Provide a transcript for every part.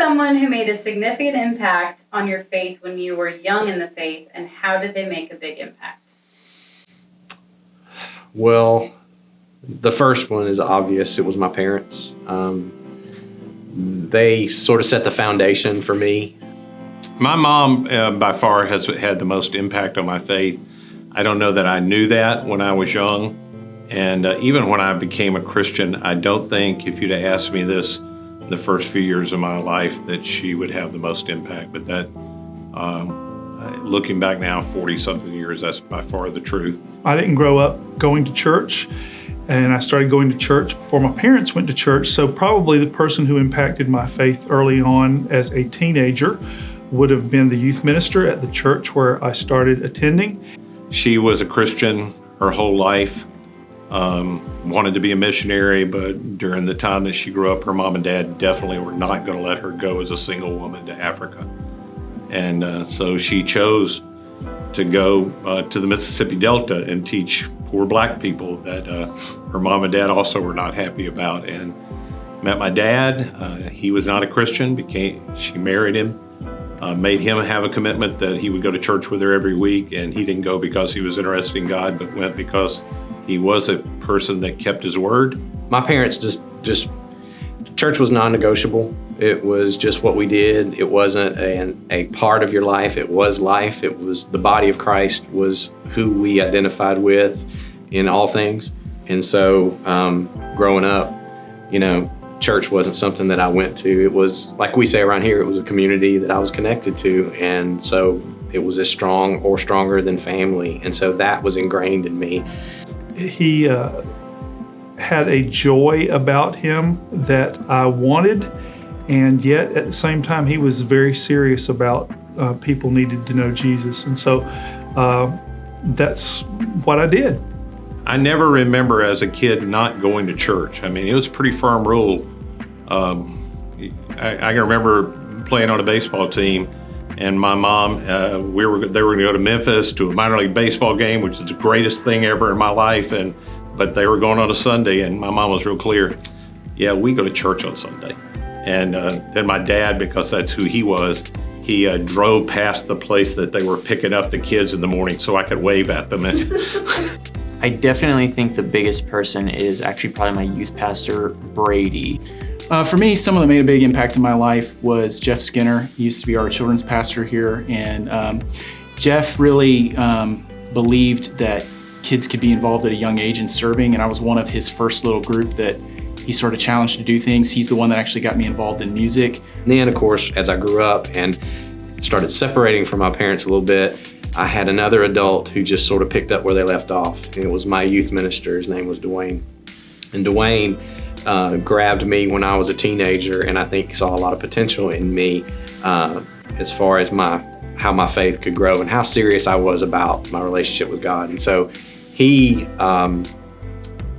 someone who made a significant impact on your faith when you were young in the faith, and how did they make a big impact? Well, the first one is obvious. It was my parents. They sort of set the foundation for me. My mom, by far, has had the most impact on my faith. I don't know that I knew that when I was young. And even when I became a Christian, I don't think if you'd have asked me this the first few years of my life that she would have the most impact. But that, looking back now, 40-something years, that's by far the truth. I didn't grow up going to church, and I started going to church before my parents went to church. So probably the person who impacted my faith early on as a teenager would have been the youth minister at the church where I started attending. She was a Christian her whole life, wanted to be a missionary, but during the time that she grew up, her mom and dad definitely were not going to let her go as a single woman to Africa. And so she chose to go to the Mississippi Delta and teach poor black people that her mom and dad also were not happy about. And met my dad. He was not a Christian. She married him. Made him have a commitment that he would go to church with her every week, and he didn't go because he was interested in God, but went because he was a person that kept his word. My parents just church was non-negotiable. It was just what we did. It wasn't a part of your life. It was life. It was the body of Christ was who we identified with in all things. And so growing up, church wasn't something that I went to. It was, like we say around here, it was a community that I was connected to. And so it was as strong or stronger than family. And so that was ingrained in me. He had a joy about him that I wanted, and yet at the same time, he was very serious about people needed to know Jesus. And so that's what I did. I never remember as a kid not going to church. I mean, it was a pretty firm rule. I can remember playing on a baseball team, and my mom, they were going to go to Memphis to a minor league baseball game, which is the greatest thing ever in my life. But they were going on a Sunday, and my mom was real clear. Yeah, we go to church on Sunday. And then my dad, because that's who he was, he drove past the place that they were picking up the kids in the morning so I could wave at them. I definitely think the biggest person is actually probably my youth pastor, Brady. For me, someone that made a big impact in my life was Jeff Skinner. He used to be our children's pastor here, and Jeff really believed that kids could be involved at a young age in serving, and I was one of his first little group that he sort of challenged to do things. He's the one that actually got me involved in music. And then, of course, as I grew up and started separating from my parents a little bit, I had another adult who just sort of picked up where they left off. And it was my youth minister. His name was Dwayne. And Dwayne grabbed me when I was a teenager, and I think saw a lot of potential in me as far as how my faith could grow and how serious I was about my relationship with God. And so he,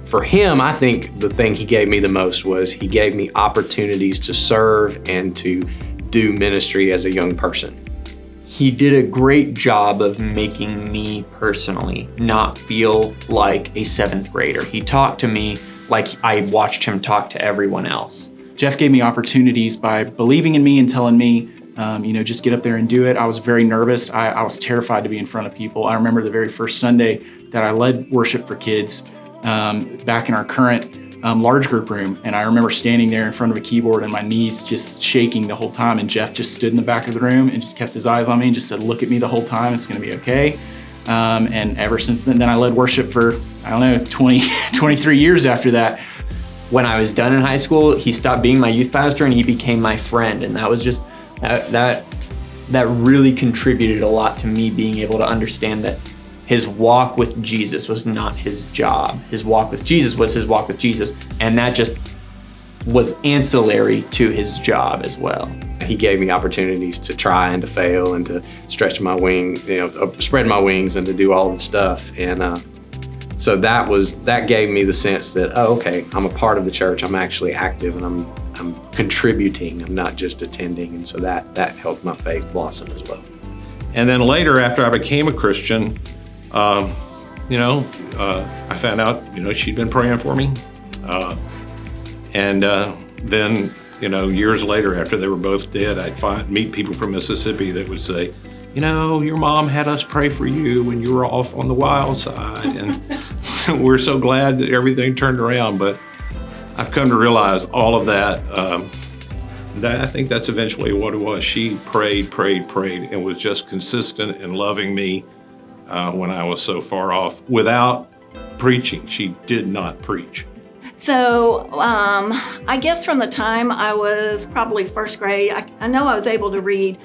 for him, I think the thing he gave me the most was he gave me opportunities to serve and to do ministry as a young person. He did a great job of making me personally not feel like a seventh grader. He talked to me like I watched him talk to everyone else. Jeff gave me opportunities by believing in me and telling me, just get up there and do it. I was very nervous. I was terrified to be in front of people. I remember the very first Sunday that I led worship for kids back in our current large group room. And I remember standing there in front of a keyboard and my knees just shaking the whole time. And Jeff just stood in the back of the room and just kept his eyes on me and just said, look at me the whole time. It's going to be okay. And ever since then I led worship for, 23 years after that. When I was done in high school, he stopped being my youth pastor and he became my friend. And that was just, that really contributed a lot to me being able to understand that his walk with Jesus was not his job. His walk with Jesus was his walk with Jesus. And that just was ancillary to his job as well. He gave me opportunities to try and to fail and to stretch my wing, spread my wings and to do all the stuff. And so that gave me the sense that, okay, I'm a part of the church. I'm actually active and I'm contributing. I'm not just attending. And so that helped my faith blossom as well. And then later, after I became a Christian, I found out, she'd been praying for me. And then Years later, after they were both dead, I'd meet people from Mississippi that would say, your mom had us pray for you when you were off on the wild side. And we're so glad that everything turned around. But I've come to realize all of that. I think that's eventually what it was. She prayed, and was just consistent in loving me when I was so far off without preaching. She did not preach. So I guess from the time I was probably first grade, I know I was able to read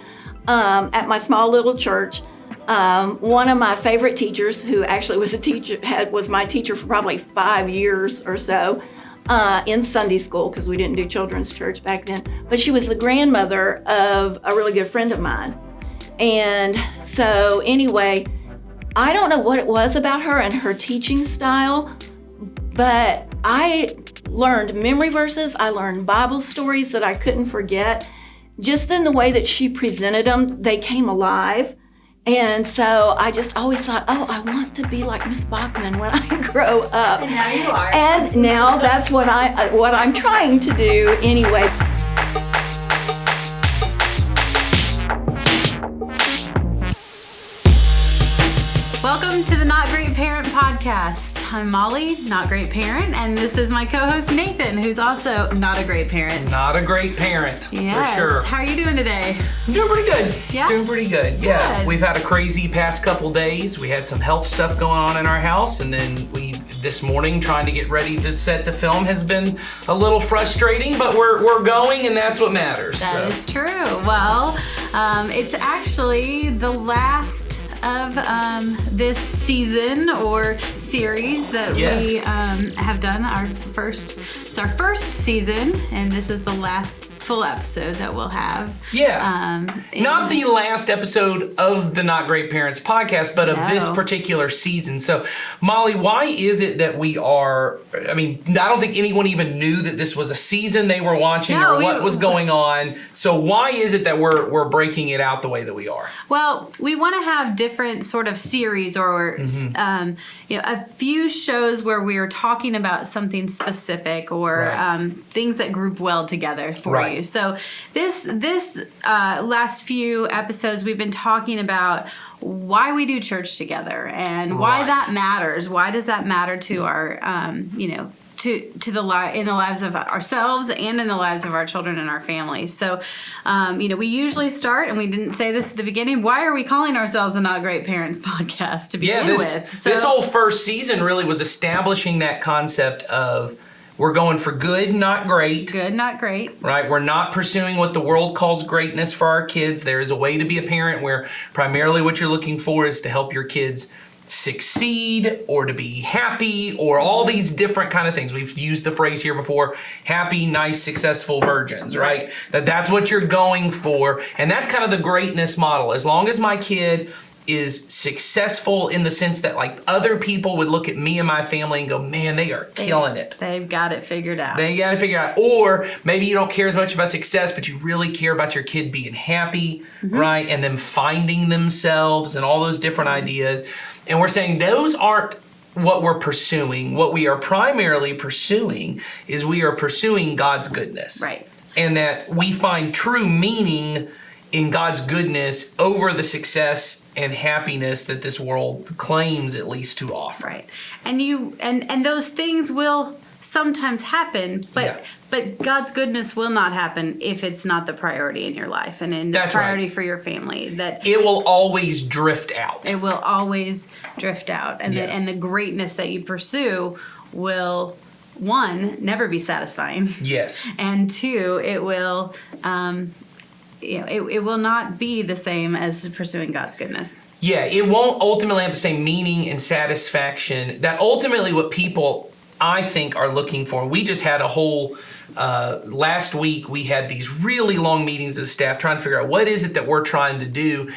at my small little church. One of my favorite teachers, who actually was my teacher for probably 5 years or so in Sunday school, because we didn't do children's church back then. But she was the grandmother of a really good friend of mine. And so anyway, I don't know what it was about her and her teaching style, but I learned memory verses. I learned Bible stories that I couldn't forget. Just in the way that she presented them, they came alive. And so I just always thought, I want to be like Miss Bachman when I grow up. And now you are. And now that's what I'm trying to do anyway. Welcome to the Not Great Parent podcast. I'm Molly, not great parent, and this is my co-host Nathan, who's also not a great parent. Not a great parent, Yes. for sure. How are you doing today? I'm doing pretty good. Yeah? Doing pretty good. Yeah. Good. We've had a crazy past couple days. We had some health stuff going on in our house, and then this morning trying to get ready to set to film has been a little frustrating, but we're going, and that's what matters. That is true. Well, it's actually the last of this season or series that Yes. we have done. It's our first season, and this is the last full episode that we'll have. Yeah. Not the last episode of the Not Great Parents podcast, but of this No. particular season. So, Molly, why is it that I don't think anyone even knew that this was a season they were watching No, or what was going on. So why is it that we're breaking it out the way that we are? Well, we want to have different sort of series or a few shows where we are talking about something specific or Right. things that group well together for Right. you. So this last few episodes we've been talking about why we do church together and why Right. that matters. Why does that matter to our in the lives of ourselves and in the lives of our children and our families. So, we usually start, and we didn't say this at the beginning, why are we calling ourselves the Not Great Parents podcast to begin with? This whole first season really was establishing that concept of we're going for good, not great. Good, not great. Right? We're not pursuing what the world calls greatness for our kids. There is a way to be a parent where primarily what you're looking for is to help your kids succeed or to be happy or all these different kind of things. We've used the phrase here before, happy, nice, successful virgins, right? That's what you're going for. And that's kind of the greatness model. As long as my kid is successful in the sense that like other people would look at me and my family and go, man, they are killing it. They've got it figured out. They got to figure out. Or maybe you don't care as much about success, but you really care about your kid being happy, right? And them finding themselves and all those different ideas. And we're saying those aren't what we're pursuing. What we are primarily pursuing is we are pursuing God's goodness. Right. And that we find true meaning in God's goodness over the success and happiness that this world claims at least to offer. Right. And and those things will sometimes happen, but God's goodness will not happen if it's not the priority in your life and in the That's priority right. for your family. That It will always drift out. it will always drift out, and Yeah. the greatness that you pursue will, one, never be satisfying, Yes. and two, it will it will not be the same as pursuing God's goodness. Yeah, it won't ultimately have the same meaning and satisfaction that ultimately what people, I think, are looking for. We just had a whole, last week we had these really long meetings as staff trying to figure out what is it that we're trying to do.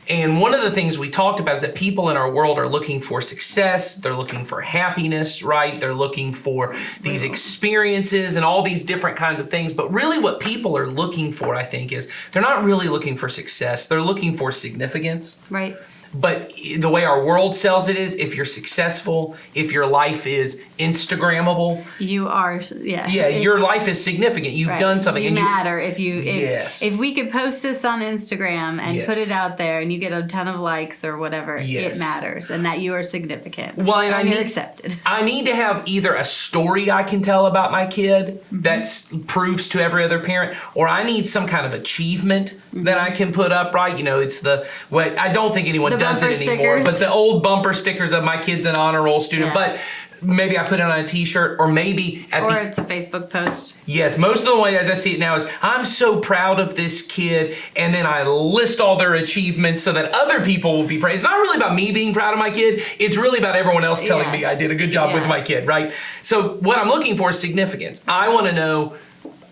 And one of the things we talked about is that people in our world are looking for success, they're looking for happiness, right? They're looking for these experiences and all these different kinds of things. But really what people are looking for, I think, is they're not really looking for success. They're looking for significance. Right. But the way our world sells it is if you're successful, if your life is Instagrammable. You are, yeah. Yeah, your life is significant. You've Right. done something. You and matter if Yes. if we could post this on Instagram and Yes. put it out there and you get a ton of likes or whatever, Yes. it matters and that you are significant. Well, and you're accepted. I need to have either a story I can tell about my kid that proves to every other parent, or I need some kind of achievement that I can put up, right? You know, it's what I don't think anyone The does it bumper anymore, stickers. but the old bumper stickers of my kid's an honor roll student, Yeah. but maybe I put it on a t-shirt, or maybe at Or the it's a Facebook post. Yes, most of the way as I see it now is I'm so proud of this kid, and then I list all their achievements so that other people will be proud. It's not really about me being proud of my kid. It's really about everyone else telling me Yes. I did a good job with my Yes. kid, right? So what I'm looking for is significance. I want to know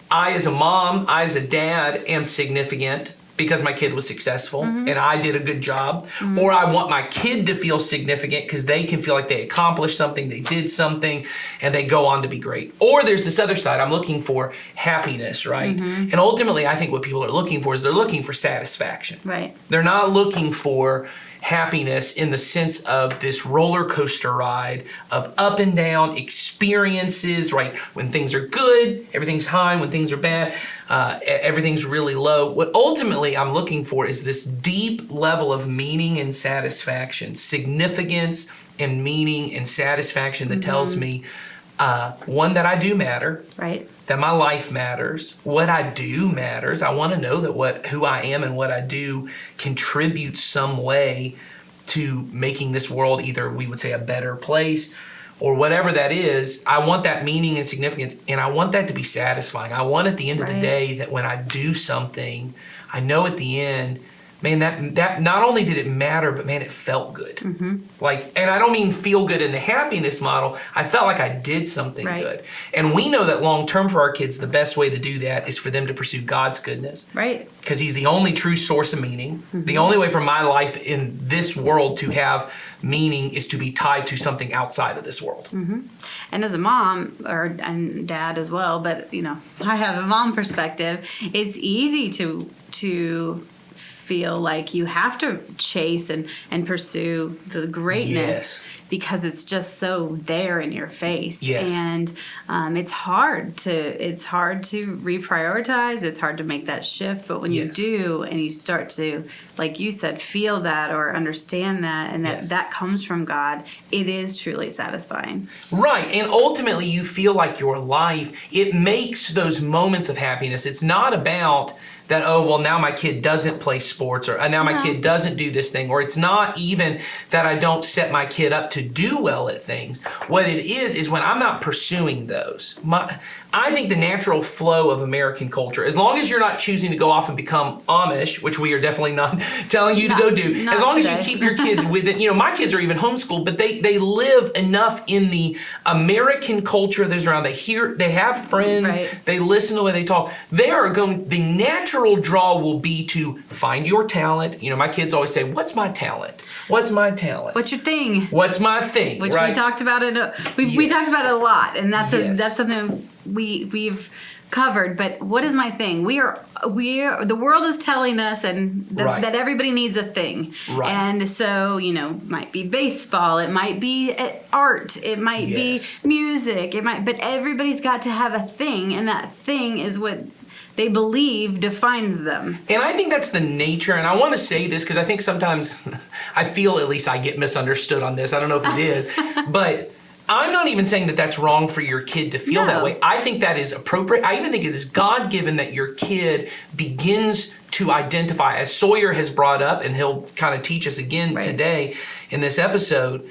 I as a mom, I as a dad am significant because my kid was successful and I did a good job. Or I want my kid to feel significant because they can feel like they accomplished something, they did something, and they go on to be great. Or there's this other side, I'm looking for happiness, right? And ultimately, I think what people are looking for is they're looking for satisfaction. Right. They're not looking for happiness in the sense of this roller coaster ride of up and down experiences, right? When things are good, everything's high. When things are bad, everything's really low. What ultimately I'm looking for is this deep level of meaning and satisfaction, significance and meaning and satisfaction that tells me, one, that I do matter, Right. that my life matters, what I do matters. I want to know that who I am and what I do contributes some way to making this world either, we would say, a better place or whatever that is. I want that meaning and significance, and I want that to be satisfying. I want at the end of the Right. day that when I do something, I know at the end, man, that not only did it matter, but man, it felt good. Like, and I don't mean feel good in the happiness model. I felt like I did something Right. good. And we know that long term for our kids, the best way to do that is for them to pursue God's goodness, Right. because He's the only true source of meaning. The only way for my life in this world to have meaning is to be tied to something outside of this world. And as a mom and dad as well, but I have a mom perspective. It's easy to feel like you have to chase and pursue the greatness Yes. because it's just so there in your face. Yes. And it's hard to reprioritize. It's hard to make that shift. But when you Yes. do and you start to, like you said, feel that or understand that, and Yes. that comes from God, it is truly satisfying. Right. And ultimately, you feel like your life, it makes those moments of happiness. It's not about that, oh, well, now my kid doesn't play sports, or now my kid doesn't do this thing, or it's not even that I don't set my kid up to do well at things. What it is when I'm not pursuing those. I think the natural flow of American culture, as long as you're not choosing to go off and become Amish, which we are definitely not telling you to go do, not as long as today. you keep your kids with it. My kids are even homeschooled, but they live enough in the American culture that's around. They have friends, Right. they listen to the way they talk. The natural draw will be to find your talent. My kids always say, "What's my talent? What's my talent? What's your thing? What's my thing?" Which right? we talked about it. We Yes. talked about it a lot, and that's Yes. that's something we've covered. But what is my thing? We are the world is telling us Right. that everybody needs a thing, Right. and so might be baseball, it might be art, it might Yes. be music, but everybody's got to have a thing, and that thing is what they believe defines them. And I think that's the nature, and I want to say this because I think sometimes I feel at least I get misunderstood on this. I don't know if it is, but I'm not even saying that that's wrong for your kid to feel that No. way. I think that is appropriate. I even think it is God-given that your kid begins to identify, as Sawyer has brought up, and he'll kind of teach us again Right. today in this episode.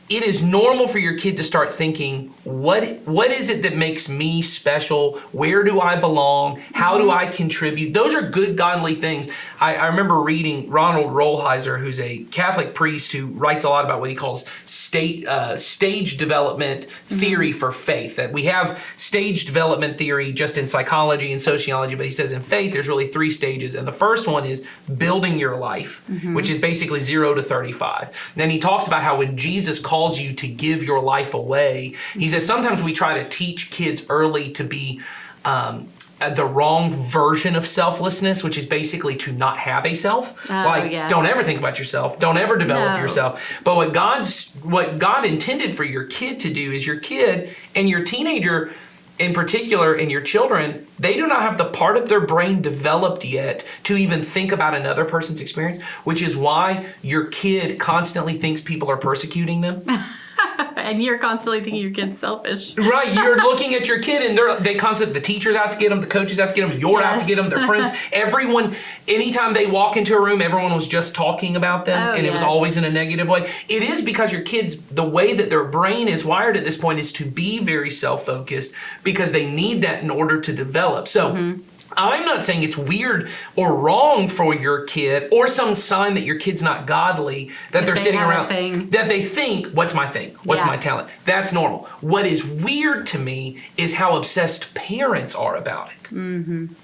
It is normal for your kid to start thinking, what is it that makes me special? Where do I belong? How do I contribute? Those are good godly things. I remember reading Ronald Rolheiser, who's a Catholic priest who writes a lot about what he calls stage development theory for faith. That we have stage development theory just in psychology and sociology, but he says in faith there's really 3 stages. And the first one is building your life, which is basically 0 to 35. And then he talks about how when Jesus calls you to give your life away, he says sometimes we try to teach kids early to be the wrong version of selflessness, which is basically to not have a self. Yeah. Don't ever think about yourself. Don't ever develop No. yourself. But what God intended for your kid to do is your kid and your teenager in particular, and your children, they do not have the part of their brain developed yet to even think about another person's experience, which is why your kid constantly thinks people are persecuting them. And you're constantly thinking your kid's selfish. Right, you're looking at your kid and they constantly, the teacher's out to get them, the coach is out to get them, you're out to get them, their friends, everyone, anytime they walk into a room, everyone was just talking about them, and it was always in a negative way. It is because your kids, the way that their brain is wired at this point is to be very self-focused because they need that in order to develop. So I'm not saying it's weird or wrong for your kid or some sign that your kid's not godly, that they're they sitting have a around, thing. that they think, what's my thing? What's my talent? That's normal. What is weird to me is how obsessed parents are about it.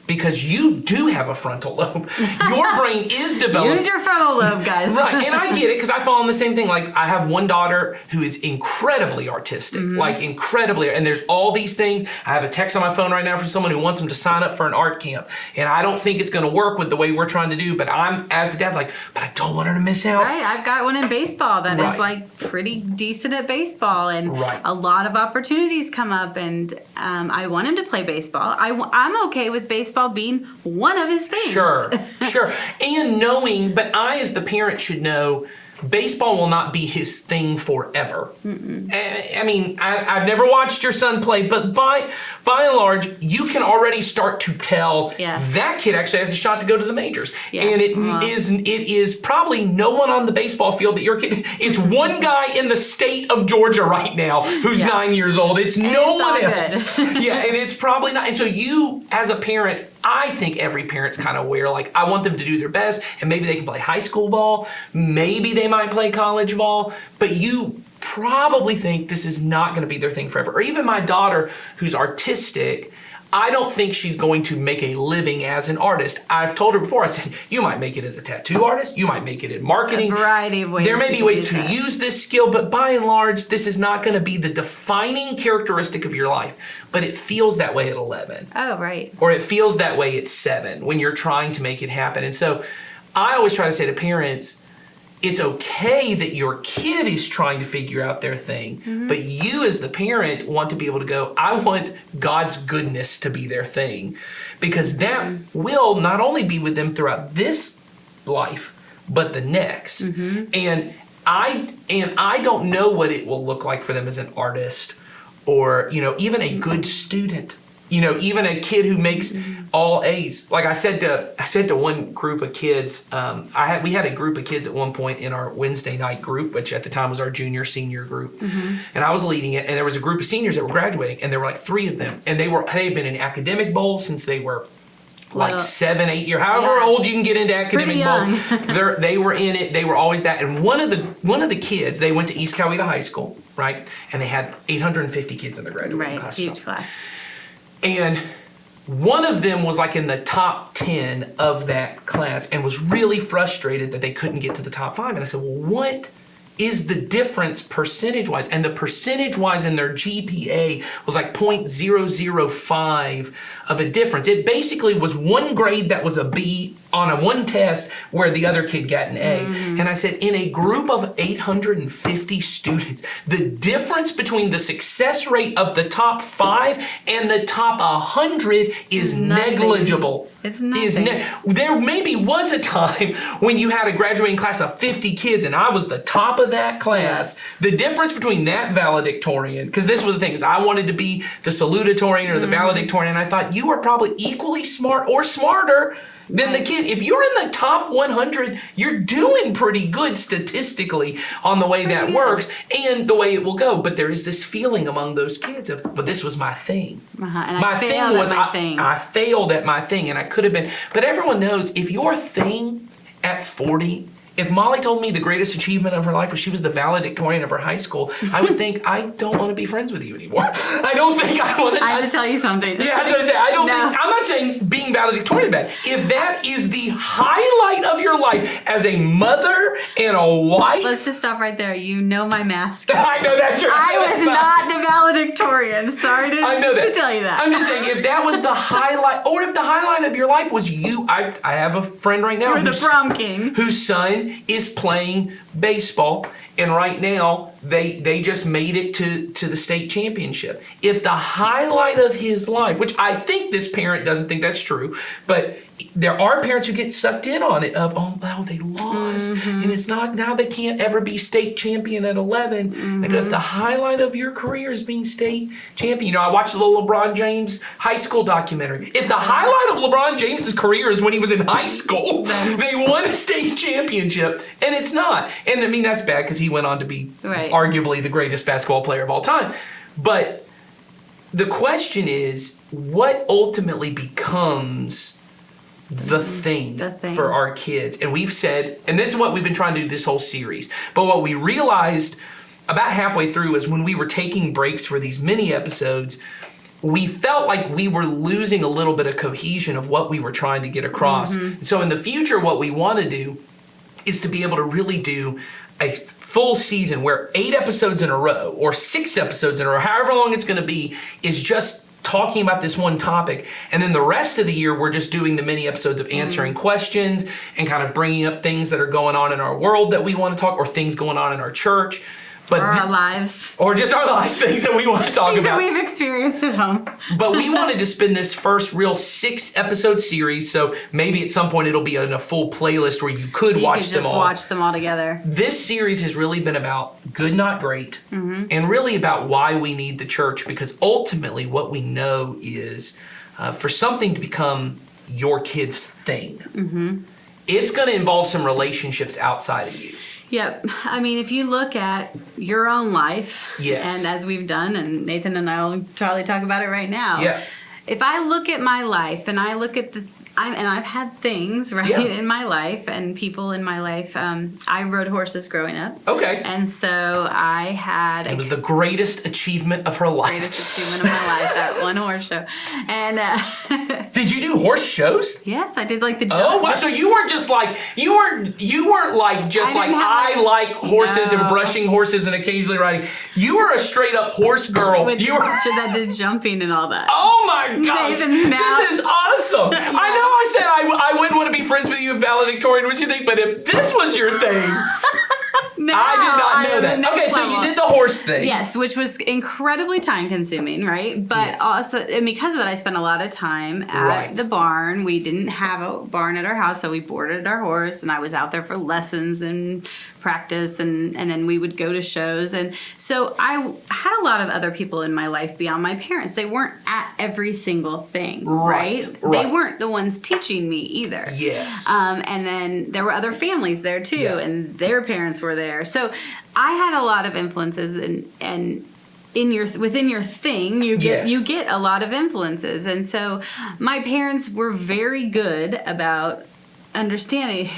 Because you do have a frontal lobe. Your brain is developed. Use your frontal lobe, guys. Right, and I get it because I fall in the same thing. Like, I have one daughter who is incredibly artistic, like incredibly, and there's all these things. I have a text on my phone right now from someone who wants them to sign up for an art camp, and I don't think it's going to work with the way we're trying to do, but I'm, as the dad, like, but I don't want her to miss out. Right, I've got one in baseball that Right. is like pretty decent at baseball, and Right. a lot of opportunities come up, and I want him to play baseball. I'm okay with baseball being one of his things. Sure. And knowing, but I, as the parent, should know baseball will not be his thing forever. I mean, I've never watched your son play, but by and large, you can already start to tell that kid actually has a shot to go to the majors. Yeah. And it is probably no one on the baseball field that your kid, it's one guy in the state of Georgia right now who's 9 years old. It's no one else. Yeah, and it's probably not. And so you, as a parent, I think every parent's kind of aware, like, I want them to do their best, and maybe they can play high school ball, maybe they might play college ball, but you probably think this is not going to be their thing forever. Or even my daughter, who's artistic, I don't think she's going to make a living as an artist. I've told her before, I said, you might make it as a tattoo artist, you might make it in marketing. A variety of ways. There may you be can ways use to that. use this skill, but by and large, this is not going to be the defining characteristic of your life. But it feels that way at 11. Oh, right. Or it feels that way at 7 when you're trying to make it happen. And so I always try to say to parents, it's okay that your kid is trying to figure out their thing, but you as the parent want to be able to go, I want God's goodness to be their thing, because that will not only be with them throughout this life, but the next. And I don't know what it will look like for them as an artist, or, you know, even a good student. You know, even a kid who makes all A's. Like I said to one group of kids, we had a group of kids at one point in our Wednesday night group, which at the time was our senior group, and I was leading it. And there was a group of seniors that were graduating, and there were like 3 of them, and they had been in academic bowl since they were like 7, 8 years, however old you can get into academic bowl. They were in it. They were always that. And one of the kids, they went to East Coweta High School, right? And they had 850 kids in their graduating class. Huge class. And one of them was like in the top 10 of that class and was really frustrated that they couldn't get to the top 5. And I said, well, what is the difference percentage-wise? And the percentage-wise in their GPA was like 0.005 of a difference. It basically was one grade that was a B on a one test where the other kid got an A. And I said, in a group of 850 students, the difference between the success rate of the top 5 and the top 100 is negligible. It's nothing. There maybe was a time when you had a graduating class of 50 kids and I was the top of that class. The difference between that valedictorian, because this was the thing, is I wanted to be the salutatorian or the valedictorian, and I thought you were probably equally smart or smarter than the kid. If you're in the top 100, you're doing pretty good statistically on the way that works and the way it will go. But there is this feeling among those kids of, but this was my thing. And My I thing failed was at my thing. I failed at my thing, and I could have been. But everyone knows if your thing at 40 If Molly told me the greatest achievement of her life was she was the valedictorian of her high school, I would think, I don't want to be friends with you anymore. I don't think I want to. I have to tell you something. Yeah, I was going to say, No. I'm not saying being valedictorian is bad. If that is the highlight of your life as a mother and a wife. Let's just stop right there. You know my math skills. I know that's true. I was not the valedictorian. Sorry to, I know that. to tell you that. I'm just saying, if that was the highlight, or if the highlight of your life was you, I have a friend right now You're the prom king. whose son is playing baseball, and right now they just made it to the state championship. If the highlight of his life, which I think this parent doesn't think that's true, but there are parents who get sucked in on it of, oh, they lost, and it's not, now they can't ever be state champion at 11. Like, if the highlight of your career is being state champion, you know, I watched the little LeBron James high school documentary. If the highlight of LeBron James's career is when he was in high school, they won a state championship, and it's not. And I mean, that's bad because he went on to be arguably the greatest basketball player of all time. But the question is, what ultimately becomes the thing for our kids? And we've said, and this is what we've been trying to do this whole series, but what we realized about halfway through is when we were taking breaks for these mini episodes, we felt like we were losing a little bit of cohesion of what we were trying to get across. So in the future, what we want to do is to be able to really do a full season where 8 episodes in a row or 6 episodes in a row, however long it's going to be, is just talking about this one topic. And then the rest of the year, we're just doing the mini episodes of answering questions and kind of bringing up things that are going on in our world that we want to talk, or things going on in our church. But or our lives. Or just our lives, things that we want to talk things about. That we've experienced at home. But we wanted to spend this first real 6-episode series, so maybe at some point it'll be in a full playlist where you could watch them all. just watch them all together. This series has really been about good, not great, and really about why we need the church, because ultimately what we know is for something to become your kid's thing, it's going to involve some relationships outside of you. Yep. I mean, if you look at your own life, Yes. and as we've done, and Nathan and I will probably talk about it right now. Yeah. If I look at my life and I look at I've had things, right, in my life and people in my life. I rode horses growing up. Okay. And so I had... It was the greatest achievement of her life. Greatest achievement of my life, that one horse show. And did you do horse shows? yes, I did like the jump. Oh, wow. So you weren't just like, you weren't like just like, I like horses and brushing horses and occasionally riding. You were a straight up horse girl. With You were... that did jumping and all that. Oh my gosh, Nathan, now- this is awesome. I know I said I wouldn't want to be friends with you if valedictorian was your thing, but if this was your thing, No, I did not know that. Okay, so you did the horse thing. Yes, which was incredibly time consuming, right? But also, and because of that, I spent a lot of time at the barn. We didn't have a barn at our house, so we boarded our horse, and I was out there for lessons and practice, and then we would go to shows. And so I had a lot of other people in my life beyond my parents. They weren't at every single thing, right? They weren't the ones teaching me either. Yes. And then there were other families there too, and their parents were there. So I had a lot of influences, and within your thing, you get a lot of influences. And so my parents were very good about understanding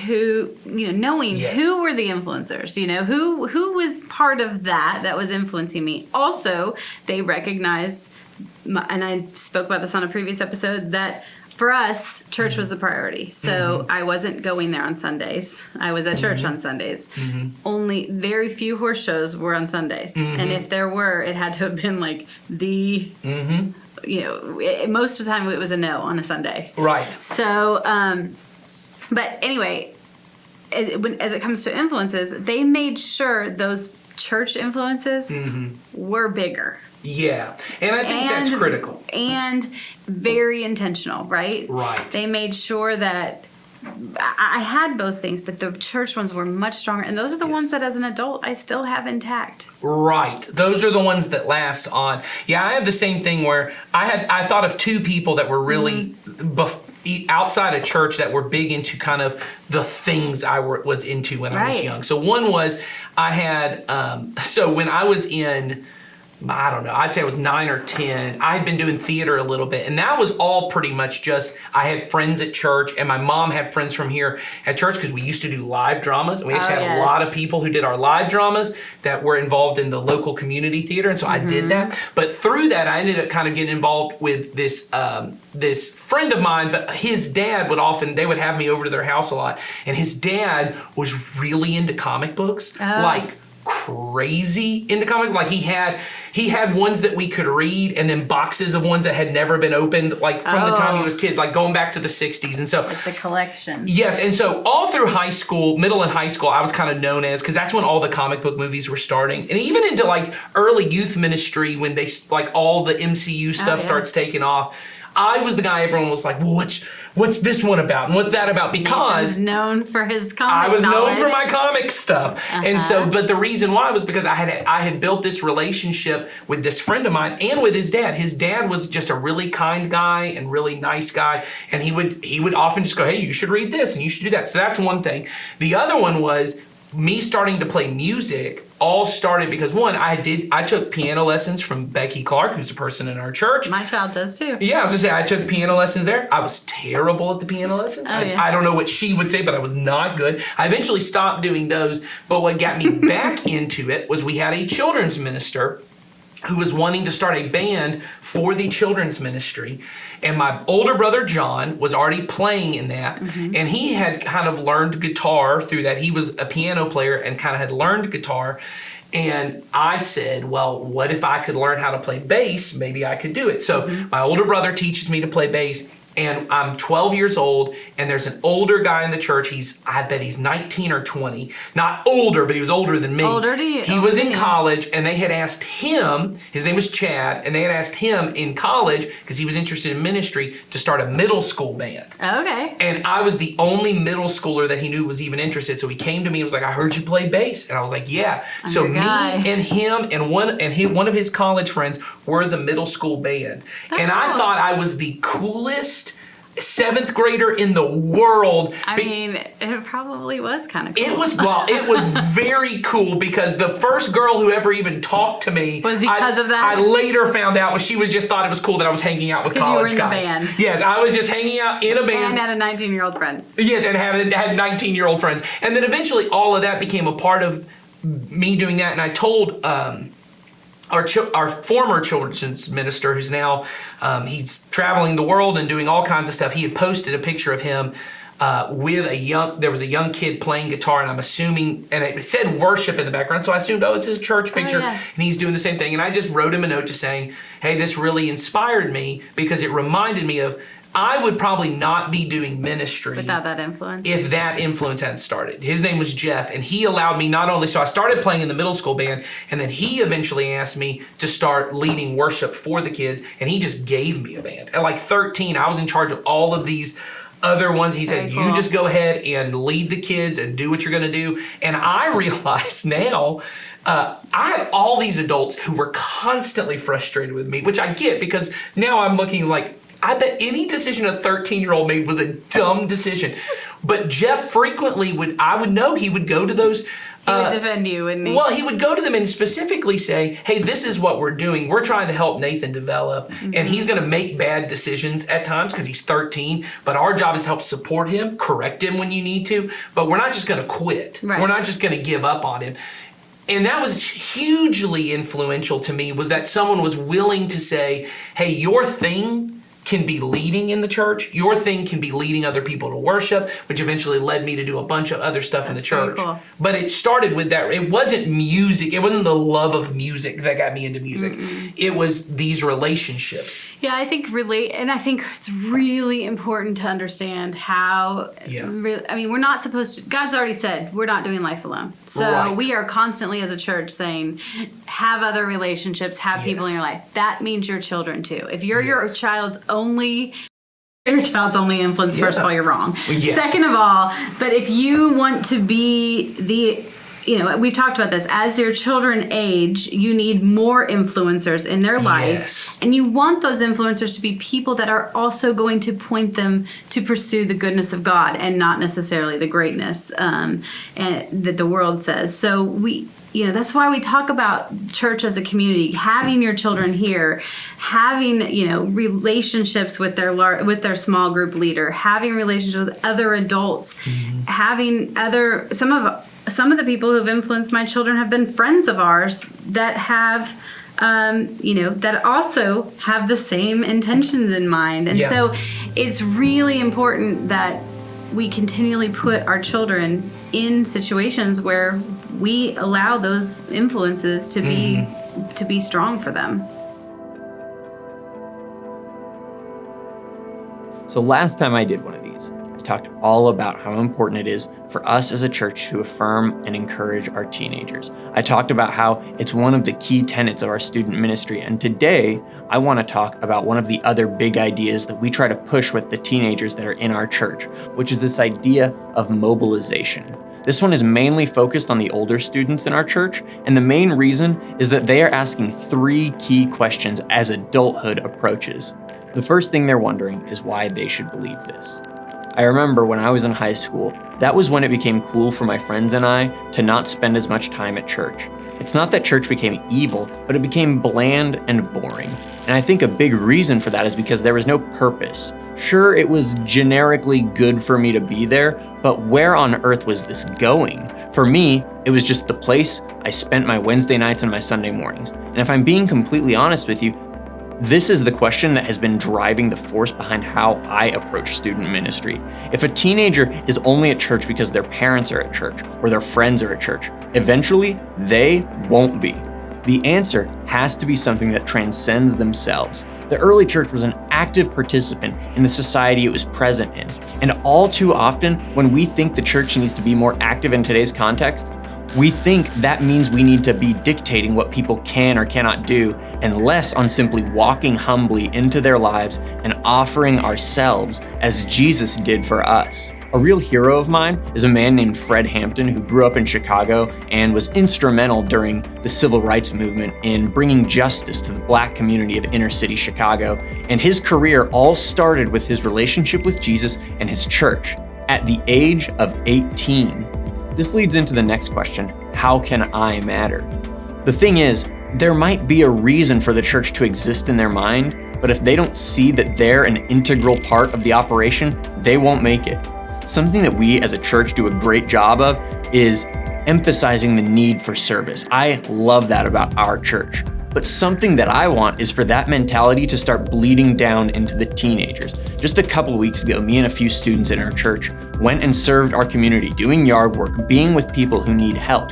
knowing who were the influencers, who was part of that was influencing me. Also, they recognized, and I spoke about this on a previous episode, that for us, church was the priority. So I wasn't going there on Sundays. I was at church on Sundays. Only very few horse shows were on Sundays. And if there were, it had to have been like most of the time it was a no on a Sunday. Right. So, but anyway, as it comes to influences, they made sure those church influences were bigger. Yeah, and I think that's critical. And very intentional, right? Right. They made sure that I had both things, but the church ones were much stronger. And those are the ones that as an adult I still have intact. Right. Those are the ones that last on. Yeah, I have the same thing where I thought of 2 people that were really outside of church that were big into kind of the things I was into when I was young. So one was I had, so when I was in I don't know, I'd say I was 9 or 10. I had been doing theater a little bit, and that was all pretty much just, I had friends at church, and my mom had friends from here at church because we used to do live dramas. And we actually had a lot of people who did our live dramas that were involved in the local community theater, and so I did that. But through that, I ended up kind of getting involved with this this friend of mine, but his dad would often, they would have me over to their house a lot, and his dad was really into comic books, like crazy into comic. Like he had ones that we could read, and then boxes of ones that had never been opened, like from the time he was kids, like going back to the 60s. And so Like the collection. yes, and so all through high school, middle and high school, I was kind of known as, because that's when all the comic book movies were starting, and even into like early youth ministry when they like all the MCU stuff starts taking off. I was the guy everyone was like, well, what's this one about? And what's that about? Because Nathan's known for his comic I was knowledge. known for my comic stuff. And so, but the reason why was because I had built this relationship with this friend of mine and with his dad. His dad was just a really kind guy and really nice guy. And he would often just go, hey, you should read this and you should do that. So that's one thing. The other one was me starting to play music. All started because one, I took piano lessons from Becky Clark, who's a person in our church. My child does too. Yeah, I was gonna say I took piano lessons there. I was terrible at the piano lessons. I don't know what she would say, but I was not good. I eventually stopped doing those. But what got me back into it was we had a children's minister who was wanting to start a band for the children's ministry. And my older brother, John, was already playing in that. And he had kind of learned guitar through that. He was a piano player and kind of had learned guitar. And I said, well, what if I could learn how to play bass? Maybe I could do it. So my older brother teaches me to play bass. And I'm 12 years old, and there's an older guy in the church. I bet he's 19 or 20. Not older, but he was older than me. Older to you. He was in college, and they had asked him, his name was Chad, and they had asked him in college, because he was interested in ministry, to start a middle school band. Okay. And I was the only middle schooler that he knew was even interested. So he came to me and was like, I heard you play bass. And I was like, yeah. So your me guy. and him and one of his college friends were the middle school band. And I cool. thought I was the coolest 7th grader in the world. I mean, it probably was kind of cool. It was very cool because the first girl who ever even talked to me Was because of that? I later found out she just thought it was cool that I was hanging out with 'Cause you were college in the guys. band. Yes, I was just hanging out in a band. And had a 19-year-old friend. Yes, and had 19-year-old friends. And then eventually all of that became a part of me doing that. And I told our former children's minister, who's now, he's traveling the world and doing all kinds of stuff. He had posted a picture of him with there was a young kid playing guitar, and I'm assuming, and it said worship in the background, so I assumed, it's his church picture, yeah. and he's doing the same thing. And I just wrote him a note just saying, hey, this really inspired me because it reminded me of, I would probably not be doing ministry Without that influence. if that influence hadn't started. His name was Jeff, and he allowed me not only, so I started playing in the middle school band, and then he eventually asked me to start leading worship for the kids, and he just gave me a band. At like 13, I was in charge of all of these other ones. He said, Very cool. you just go ahead and lead the kids and do what you're gonna do. And I realize now, I had all these adults who were constantly frustrated with me, which I get because now I'm looking like, I bet any decision a 13-year-old made was a dumb decision. But Jeff frequently I would know he would go to those. He would defend you, wouldn't he? Well, he would go to them and specifically say, hey, this is what we're doing. We're trying to help Nathan develop. And he's going to make bad decisions at times because he's 13. But our job is to help support him, correct him when you need to. But we're not just going to quit. Right. We're not just going to give up on him. And that was hugely influential to me, was that someone was willing to say, hey, your thing can be leading in the church. Your thing can be leading other people to worship, which eventually led me to do a bunch of other stuff in the very church. cool. But it started with that. It wasn't music. It wasn't the love of music that got me into music. It was these relationships. Yeah, I think it's really important to understand how. Yeah. I mean, we're not supposed to. God's already said we're not doing life alone. So Right. we are constantly as a church saying, have other relationships, have people in your life. That means your children too. If you're your child's only influence, first of all, you're wrong. Well, yes. Second of all, but if you want to be we've talked about this. As your children age, you need more influencers in their life. Yes. And you want those influencers to be people that are also going to point them to pursue the goodness of God and not necessarily the greatness and that the world says. So that's why we talk about church as a community, having your children here, having, relationships with their small group leader, having relationships with other adults, having some of the people who've influenced my children have been friends of ours that have, that also have the same intentions in mind. And so it's really important that we continually put our children in situations where we allow those influences to be strong for them. So last time I did one of these, I talked all about how important it is for us as a church to affirm and encourage our teenagers. I talked about how it's one of the key tenets of our student ministry. And today, I want to talk about one of the other big ideas that we try to push with the teenagers that are in our church, which is this idea of mobilization. This one is mainly focused on the older students in our church, and the main reason is that they are asking 3 key questions as adulthood approaches. The first thing they're wondering is why they should believe this. I remember when I was in high school, that was when it became cool for my friends and I to not spend as much time at church. It's not that church became evil, but it became bland and boring. And I think a big reason for that is because there was no purpose. Sure, it was generically good for me to be there, but where on earth was this going? For me, it was just the place I spent my Wednesday nights and my Sunday mornings. And if I'm being completely honest with you, this is the question that has been driving the force behind how I approach student ministry. If a teenager is only at church because their parents are at church or their friends are at church, eventually they won't be. The answer has to be something that transcends themselves. The early church was an active participant in the society it was present in. And all too often, when we think the church needs to be more active in today's context, we think that means we need to be dictating what people can or cannot do, and less on simply walking humbly into their lives and offering ourselves as Jesus did for us. A real hero of mine is a man named Fred Hampton, who grew up in Chicago and was instrumental during the civil rights movement in bringing justice to the Black community of inner city Chicago. And his career all started with his relationship with Jesus and his church at the age of 18. This leads into the next question: how can I matter? The thing is, there might be a reason for the church to exist in their mind, but if they don't see that they're an integral part of the operation, they won't make it. Something that we as a church do a great job of is emphasizing the need for service. I love that about our church. But something that I want is for that mentality to start bleeding down into the teenagers. Just a couple of weeks ago, me and a few students in our church went and served our community, doing yard work, being with people who need help.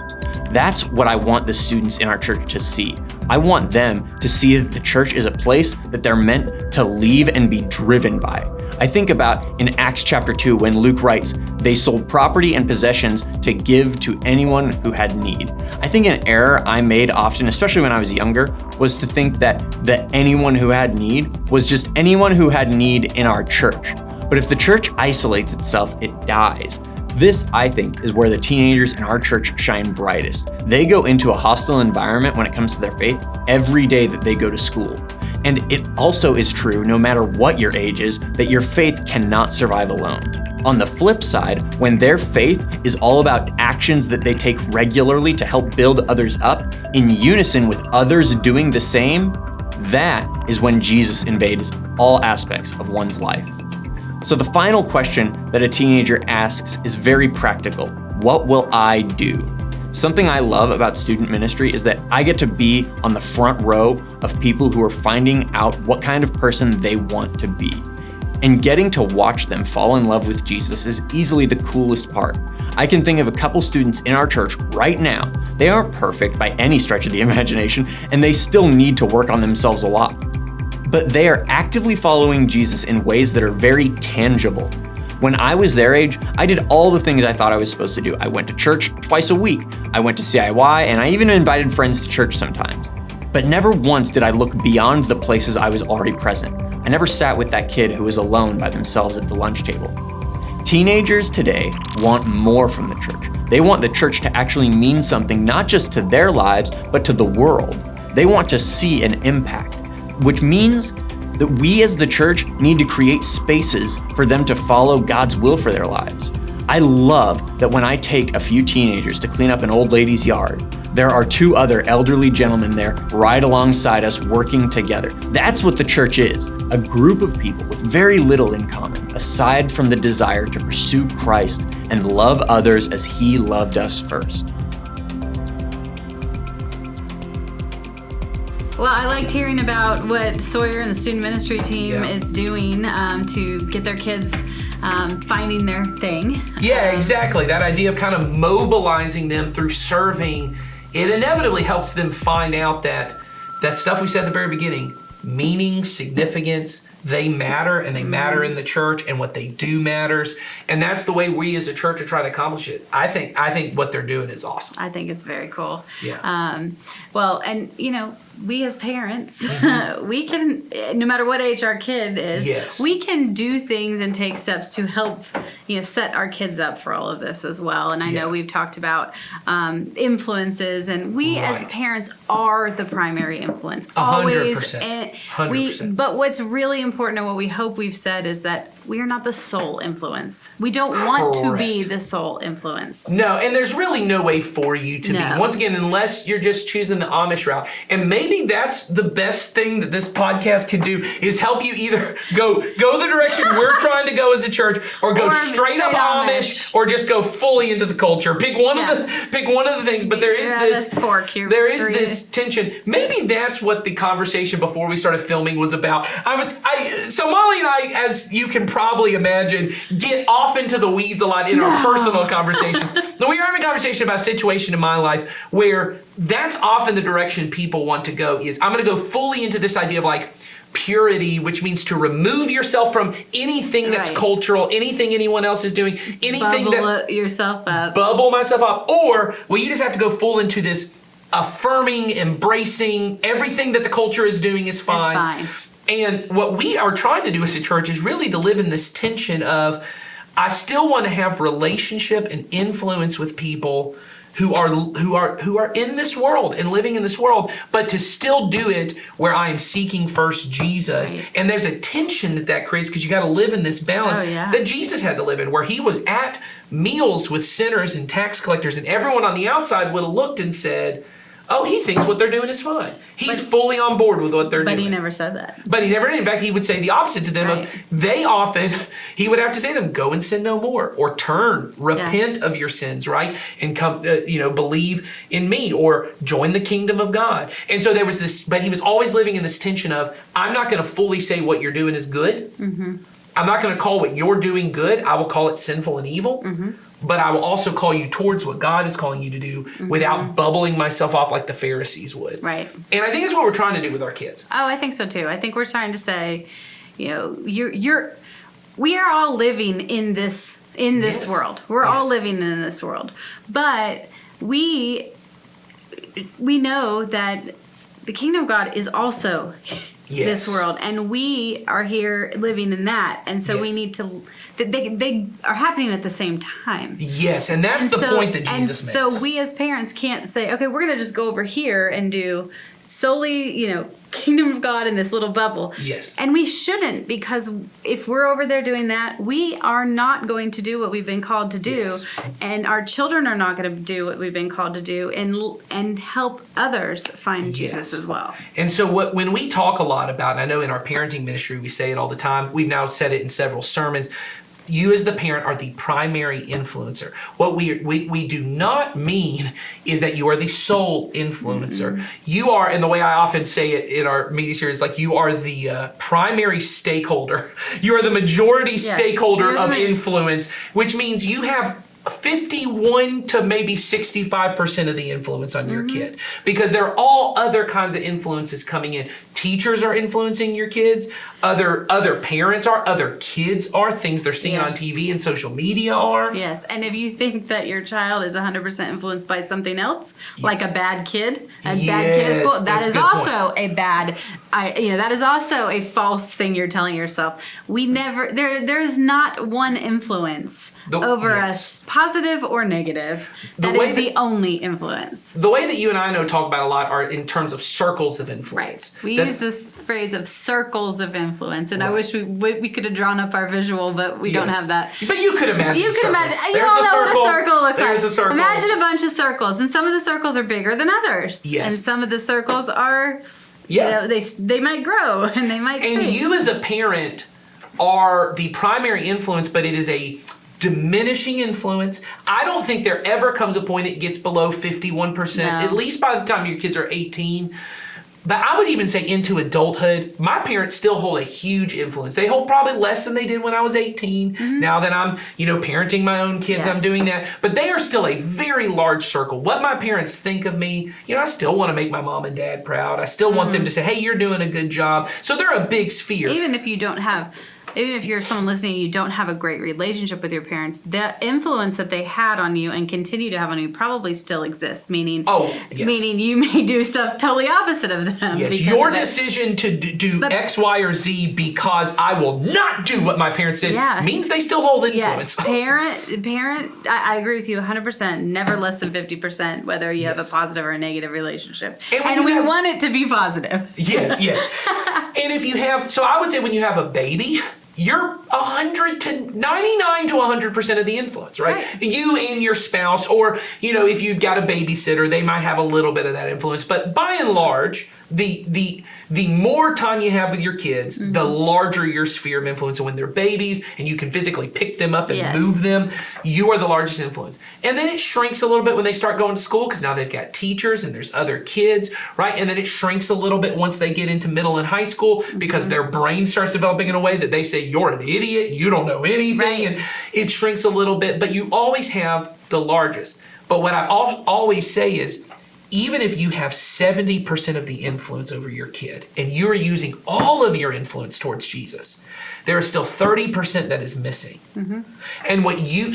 That's what I want the students in our church to see. I want them to see that the church is a place that they're meant to leave and be driven by. I think about in Acts chapter 2 when Luke writes, they sold property and possessions to give to anyone who had need. I think an error I made often, especially when I was younger, was to think that anyone who had need was just anyone who had need in our church. But if the church isolates itself, it dies. This, I think, is where the teenagers in our church shine brightest. They go into a hostile environment when it comes to their faith every day that they go to school. And it also is true, no matter what your age is, that your faith cannot survive alone. On the flip side, when their faith is all about actions that they take regularly to help build others up, in unison with others doing the same, that is when Jesus invades all aspects of one's life. So the final question that a teenager asks is very practical. What will I do? Something I love about student ministry is that I get to be on the front row of people who are finding out what kind of person they want to be. And getting to watch them fall in love with Jesus is easily the coolest part. I can think of a couple students in our church right now. They aren't perfect by any stretch of the imagination, and they still need to work on themselves a lot. But they are actively following Jesus in ways that are very tangible. When I was their age, I did all the things I thought I was supposed to do. I went to church twice a week. I went to CIY, and I even invited friends to church sometimes. But never once did I look beyond the places I was already present. I never sat with that kid who was alone by themselves at the lunch table. Teenagers today want more from the church. They want the church to actually mean something not just to their lives, but to the world. They want to see an impact, which means that we as the church need to create spaces for them to follow God's will for their lives. I love that when I take a few teenagers to clean up an old lady's yard, there are 2 other elderly gentlemen there right alongside us working together. That's what the church is, a group of people with very little in common, aside from the desire to pursue Christ and love others as he loved us first. Well, I liked hearing about what Sawyer and the student ministry team Yeah. is doing to get their kids finding their thing. Yeah, exactly. That idea of kind of mobilizing them through serving, it inevitably helps them find out that stuff we said at the very beginning, meaning, significance, they matter, and they matter in the church, and what they do matters. And that's the way we as a church are trying to accomplish it. I think what they're doing is awesome. I think it's very cool. Yeah. Well, and we as parents, we can, no matter what age our kid is, Yes. we can do things and take steps to help, set our kids up for all of this as well. And I know Yeah. we've talked about influences, and we as Right. parents are the primary influence. 100%. And 100%. but what's really important and what we hope we've said is that we are not the sole influence. We don't want to be Correct. the sole influence. No, and there's really no way for you to No. be. Once again, unless you're just choosing the Amish route. And maybe that's the best thing that this podcast can do is help you either go the direction we're trying to go as a church, or go Or straight up straight Amish, or just go fully into the culture. Pick one of the things. But there is Yeah, this the fork here. there is Three. this tension. Maybe that's what the conversation before we started filming was about. So Molly and I, as you can probably imagine, get off into the weeds a lot in our personal conversations. Now, we are having a conversation about a situation in my life where that's often the direction people want to go is, I'm going to go fully into this idea of like purity, which means to remove yourself from anything that's Right. cultural, anything anyone else is doing, anything Bubble yourself up. bubble myself up. Or, well, you just have to go full into this affirming, embracing, everything that the culture is doing is fine. fine. And what we are trying to do as a church is really to live in this tension of, I still want to have relationship and influence with people who are in this world and living in this world, but to still do it where I am seeking first Jesus. Right. And there's a tension that creates because you got to live in this balance Oh, yeah. that Jesus had to live in, where he was at meals with sinners and tax collectors, and everyone on the outside would have looked and said, oh, he thinks what they're doing is fine. He's fully on board with what they're But doing. he never said that. But he never did. In fact, he would say the opposite to them. Right. He would have to say to them, go and sin no more, or turn, repent of your sins, right? And come, believe in me, or join the kingdom of God. And so there was this, but he was always living in this tension of, I'm not going to fully say what you're doing is good. Mm-hmm. I'm not going to call what you're doing good. I will call it sinful and evil. Mm-hmm. But I will also call you towards what God is calling you to do without bubbling myself off like the Pharisees would. Right. And I think that's what we're trying to do with our kids. Oh, I think so too. I think we're trying to say, we are all living in this Yes. world. We're all Yes. living in this world. But we know that the kingdom of God is also Yes. this world, and we are here living in that. And so we Yes. need to, they are happening at the same time. Yes, and that's the point that Jesus makes. And so we as parents can't say, okay, we're going to just go over here and do solely, kingdom of God in this little bubble. Yes. And we shouldn't, because if we're over there doing that, we are not going to do what we've been called to do. Yes. And our children are not going to do what we've been called to do and help others find Jesus Yes. as well. And so when we talk a lot about, and I know in our parenting ministry we say it all the time, we've now said it in several sermons, you as the parent are the primary influencer. What we do not mean is that you are the sole influencer. Mm-hmm. You are, and the way I often say it in our media series, like you are the primary stakeholder. You are the majority stakeholder You're of the- influence, which means you have 51 to maybe 65% of the influence on your kid, because there are all other kinds of influences coming in. Teachers are influencing your kids, other parents are, other kids are, things they're seeing Yeah. on TV and social media are. Yes, and if you think that your child is 100% influenced by something else, like a bad kid at Yes, school, that that's a is good also a bad that is also a false thing you're telling yourself. We never, there's not one influence over us, positive or negative. That is the only influence. The way that you and I know talk about a lot are in terms of circles of influence. Right. We use this phrase of circles of influence, and I wish we could have drawn up our visual, but we don't have that. But you could imagine. You can imagine. You There's all a know what a circle looks There's like. a circle. Imagine a bunch of circles, and some of the circles are bigger than others. Yes. And some of the circles are, Yeah. they might grow and they might shrink. And you as a parent are the primary influence, but it is a diminishing influence. I don't think there ever comes a point it gets below 51%, No. at least by the time your kids are 18. But I would even say into adulthood, my parents still hold a huge influence. They hold probably less than they did when I was 18. Now that I'm, parenting my own kids, I'm Yes. doing that. But they are still a very large circle. What my parents think of me, I still want to make my mom and dad proud. I still want them to say, hey, you're doing a good job. So they're a big sphere. Even if you're someone listening and you don't have a great relationship with your parents, the influence that they had on you and continue to have on you probably still exists. Meaning you may do stuff totally opposite of them. Yes, because your of it. decision to do X, Y, or Z because I will not do what my parents did means they still hold influence. Yes, parent. I agree with you 100%. Never less than 50%, whether you have a positive or a negative relationship. And we want it to be positive. Yes. And if you have, so I would say when you have a baby, you're 100 to 99 to 100% of the influence, right? You and your spouse, or, if you've got a babysitter, they might have a little bit of that influence. But by and large, the more time you have with your kids, the larger your sphere of influence. And when they're babies and you can physically pick them up and move them, you are the largest influence. And then it shrinks a little bit when they start going to school because now they've got teachers and there's other kids, right? And then it shrinks a little bit once they get into middle and high school because their brain starts developing in a way that they say, you're an idiot, you don't know anything. And it shrinks a little bit, but you always have the largest. But what I always say is, even if you have 70% of the influence over your kid and you're using all of your influence towards Jesus, there is still 30% that is missing. And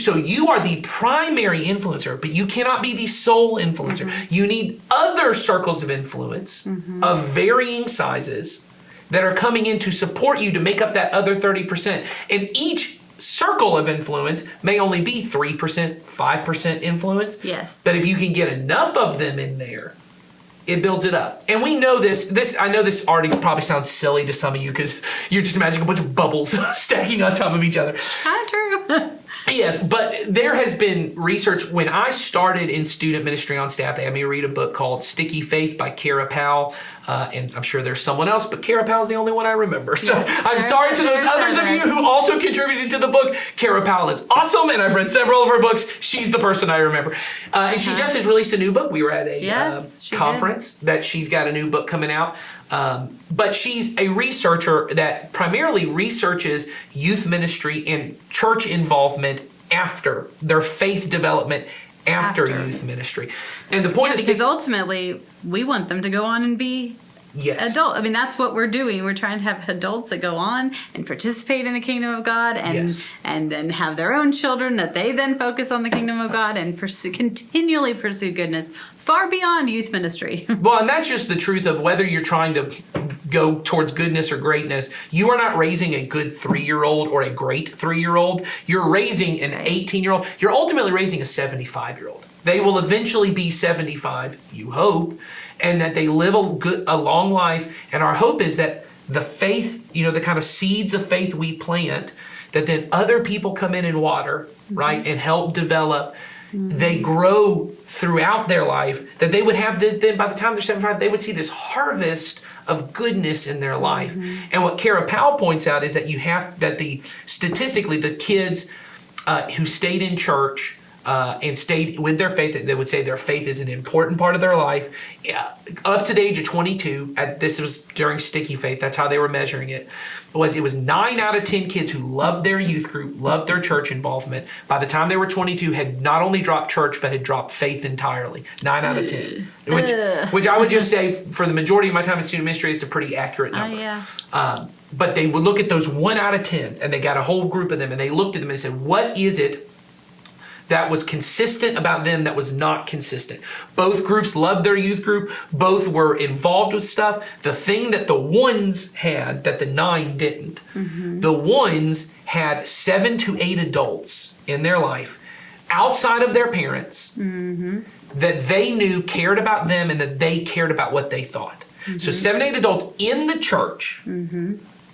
so you are the primary influencer, but you cannot be the sole influencer. You need other circles of influence of varying sizes that are coming in to support you to make up that other 30%. And each circle of influence may only be 3%, 5% influence. Yes. But if you can get enough of them in there, it builds it up. And we know this, I know this already probably sounds silly to some of you because you're just imagining a bunch of bubbles stacking on top of each other. Kind of true. Yes, but there has been research. When I started in student ministry on staff, they had me read a book called Sticky Faith by Kara Powell. And I'm sure there's someone else, but Kara Powell's the only one I remember. So I'm sorry to those others of you who also contributed to the book. Kara Powell is awesome, and I've read several of her books. She's the person I remember. And she just has released a new book. We were at a conference that she's got a new book coming out. But she's a researcher that primarily researches youth ministry and church involvement after their faith development after youth ministry. And the point is because ultimately we want them to go on and be adult. I mean, that's what we're doing. We're trying to have adults that go on and participate in the kingdom of God and then have their own children that they then focus on the kingdom of God and continually pursue goodness far beyond youth ministry. Well, and that's just the truth of whether you're trying to go towards goodness or greatness. You are not raising a good 3-year-old or a great 3-year-old. You're raising an 18-year-old. You're ultimately raising a 75-year-old. They will eventually be 75, you hope, and that they live a long life. And our hope is that the faith, the kind of seeds of faith we plant, that then other people come in and water, right, and help develop. They grow throughout their life, that they would have, then by the time they're 75, they would see this harvest of goodness in their life. And what Kara Powell points out is that statistically, the kids who stayed in church and stayed with their faith, they would say their faith is an important part of their life. Up to the age of 22, this was during Sticky Faith, that's how they were measuring it, it was 9 out of 10 kids who loved their youth group, loved their church involvement. By the time they were 22, had not only dropped church, but had dropped faith entirely. 9 out of 10. Which I would just say, for the majority of my time in student ministry, it's a pretty accurate number. But they would look at those 1 out of 10s, and they got a whole group of them, and they looked at them and said, what is it that was consistent about them that was not consistent. Both groups loved their youth group. Both were involved with stuff. The thing that the ones had that the 9 didn't, the ones had 7 to 8 adults in their life outside of their parents that they knew cared about them and that they cared about what they thought. So 7 to 8 adults in the church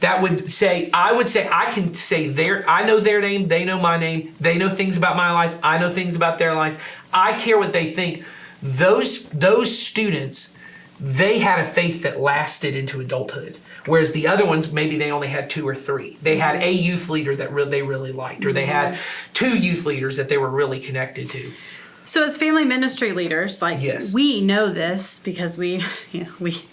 that would say, I can say I know their name, they know my name, they know things about my life, I know things about their life, I care what they think. Those students, they had a faith that lasted into adulthood. Whereas the other ones, maybe they only had 2 or 3. They had a youth leader that they really liked, or they had 2 youth leaders that they were really connected to. So as family ministry leaders, like Yes. we know this because we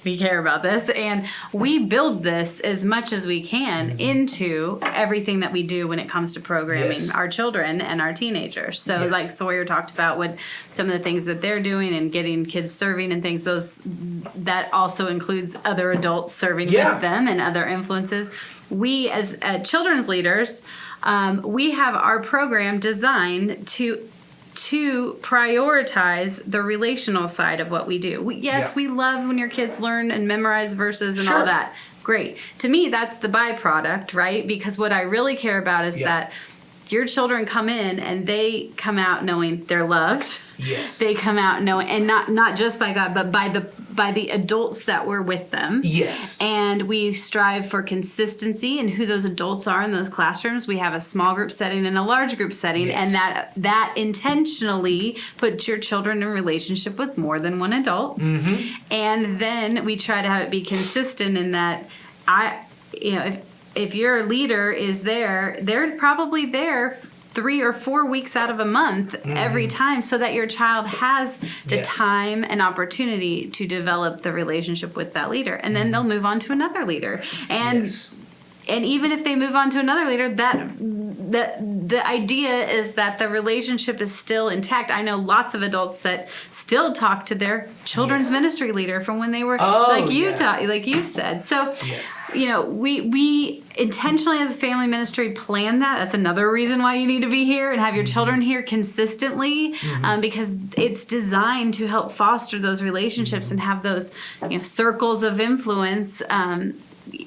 care about this, and we build this as much as we can into everything that we do when it comes to programming Yes. our children and our teenagers. So Yes. like Sawyer talked about what some of the things that they're doing and getting kids serving and things, that also includes other adults serving Yeah. with them and other influences. We as children's leaders, we have our program designed to prioritize the relational side of what we do. We love when your kids learn and memorize verses and all Sure. that. Great. To me, that's the byproduct, right? Because what I really care about is that your children come in and they come out knowing they're loved. Yes. They come out knowing, and not just by God, but by the adults that were with them. Yes. And we strive for consistency in who those adults are in those classrooms. We have a small group setting and a large group setting, Yes. and that intentionally puts your children in relationship with more than one adult. And then we try to have it be consistent in that if your leader is there, they're probably there 3 or 4 weeks out of a month every time, so that your child has the Yes. time and opportunity to develop the relationship with that leader, and then they'll move on to another leader. And Yes. and even if they move on to another leader, the idea is that the relationship is still intact. I know lots of adults that still talk to their children's Yes. ministry leader from when they were Oh, like you've said. So, Yes. we intentionally as a family ministry plan that. That's another reason why you need to be here and have your children here consistently, because it's designed to help foster those relationships and have those circles of influence